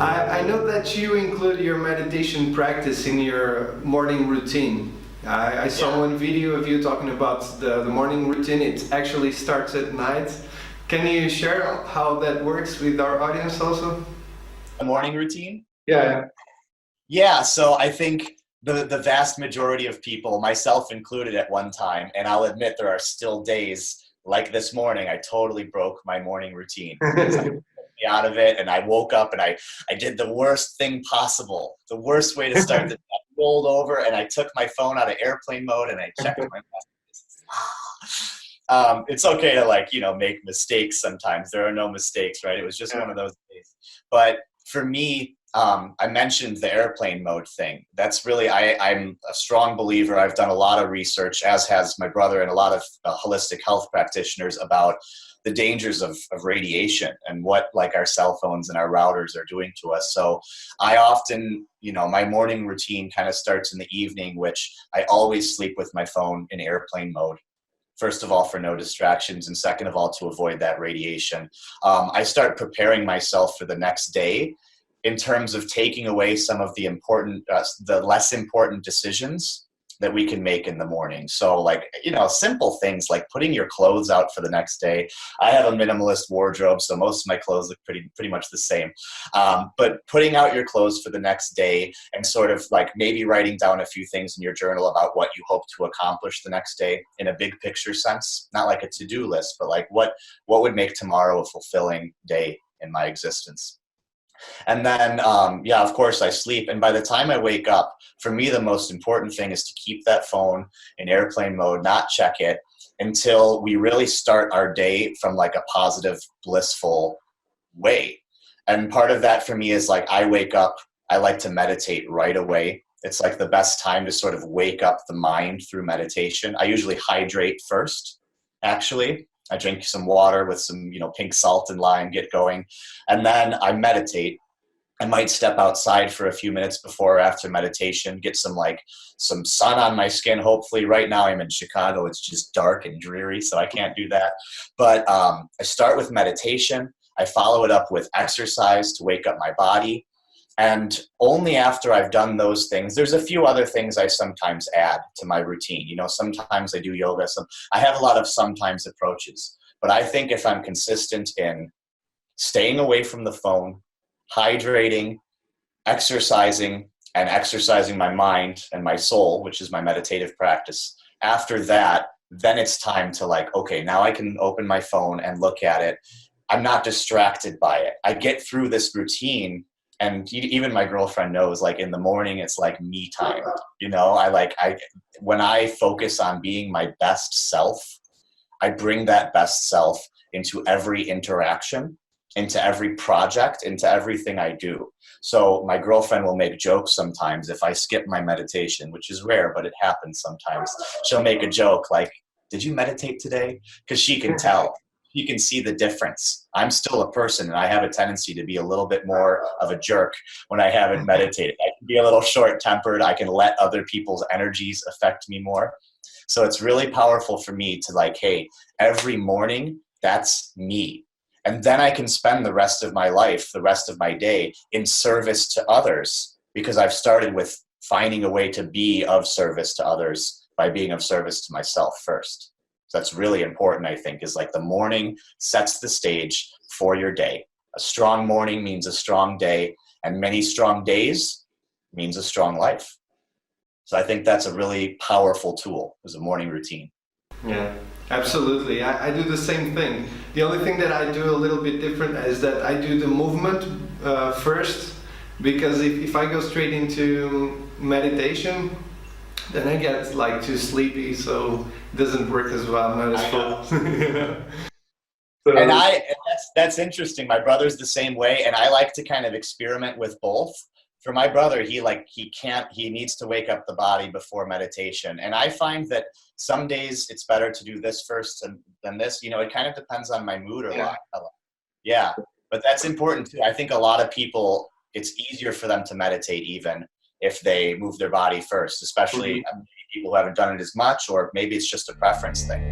I know that you include your meditation practice in your morning routine. I saw Yeah. one video of you talking about the morning routine. It actually starts at night. Can you share how that works with our audience also? A morning routine? Yeah. Yeah, so I think the vast majority of people, myself included at one time, and I'll admit there are still days like this morning, I totally broke my morning routine. Something took me out of it, and I woke up and I did the worst thing possible. The worst way to start the day. I rolled over and I took my phone out of airplane mode and I checked my messages. It's okay to make mistakes sometimes. There are no mistakes, right? It was just one Yeah. of those days. But for me, I mentioned the airplane mode thing. That's really, I'm a strong believer. I've done a lot of research, as has my brother and a lot of holistic health practitioners, about the dangers of radiation and what like our cell phones and our routers are doing to us. So I often, my morning routine kind of starts in the evening, which I always sleep with my phone in airplane mode. First of all, for no distractions, and second of all, to avoid that radiation. I start preparing myself for the next day in terms of taking away some of the less important decisions that we can make in the morning. So simple things like putting your clothes out for the next day. I have a minimalist wardrobe, so most of my clothes look pretty much the same. But putting out your clothes for the next day and sort of like maybe writing down a few things in your journal about what you hope to accomplish the next day in a big picture sense, not like a to-do list, but like what would make tomorrow a fulfilling day in my existence. And then, yeah, of course, I sleep. And by the time I wake up, for me, the most important thing is to keep that phone in airplane mode, not check it until we really start our day from like a positive, blissful way. And part of that for me is like I wake up, I like to meditate right away. It's like the best time to sort of wake up the mind through meditation. I usually hydrate first, actually. I drink some water with some, pink salt and lime, get going. And then I meditate. I might step outside for a few minutes before or after meditation, get some sun on my skin. Hopefully, right now I'm in Chicago. It's just dark and dreary, so I can't do that. But I start with meditation. I follow it up with exercise to wake up my body. And only after I've done those things, there's a few other things I sometimes add to my routine. Sometimes I do yoga. I have a lot of sometimes approaches. But I think if I'm consistent in staying away from the phone, hydrating, exercising, and exercising my mind and my soul, which is my meditative practice, after that, then it's time to okay, now I can open my phone and look at it. I'm not distracted by it. I get through this routine. And even my girlfriend knows, in the morning, it's like me time. When I focus on being my best self, I bring that best self into every interaction, into every project, into everything I do. So my girlfriend will make jokes sometimes if I skip my meditation, which is rare, but it happens sometimes. She'll make a joke like, "Did you meditate today?" Because she can tell. You can see the difference. I'm still a person, and I have a tendency to be a little bit more of a jerk when I haven't meditated. I can be a little short-tempered. I can let other people's energies affect me more. So it's really powerful for me to hey, every morning, that's me. And then I can spend the rest of my life, the rest of my day, in service to others, because I've started with finding a way to be of service to others by being of service to myself first. That's really important, I think, is the morning sets the stage for your day. A strong morning means a strong day, and many strong days means a strong life. So I think that's a really powerful tool, is a morning routine. Yeah, absolutely. I do the same thing. The only thing that I do a little bit different is that I do the movement first, because if I go straight into meditation, then I get too sleepy, so it doesn't work as well. I'm not as full. And So that's interesting. My brother's the same way, and I like to kind of experiment with both. For my brother, he needs to wake up the body before meditation. And I find that some days it's better to do this first than this. It kind of depends on my mood a lot. Yeah, but that's important too. I think a lot of people, it's easier for them to meditate even if they move their body first, especially people who haven't done it as much, or maybe it's just a preference thing.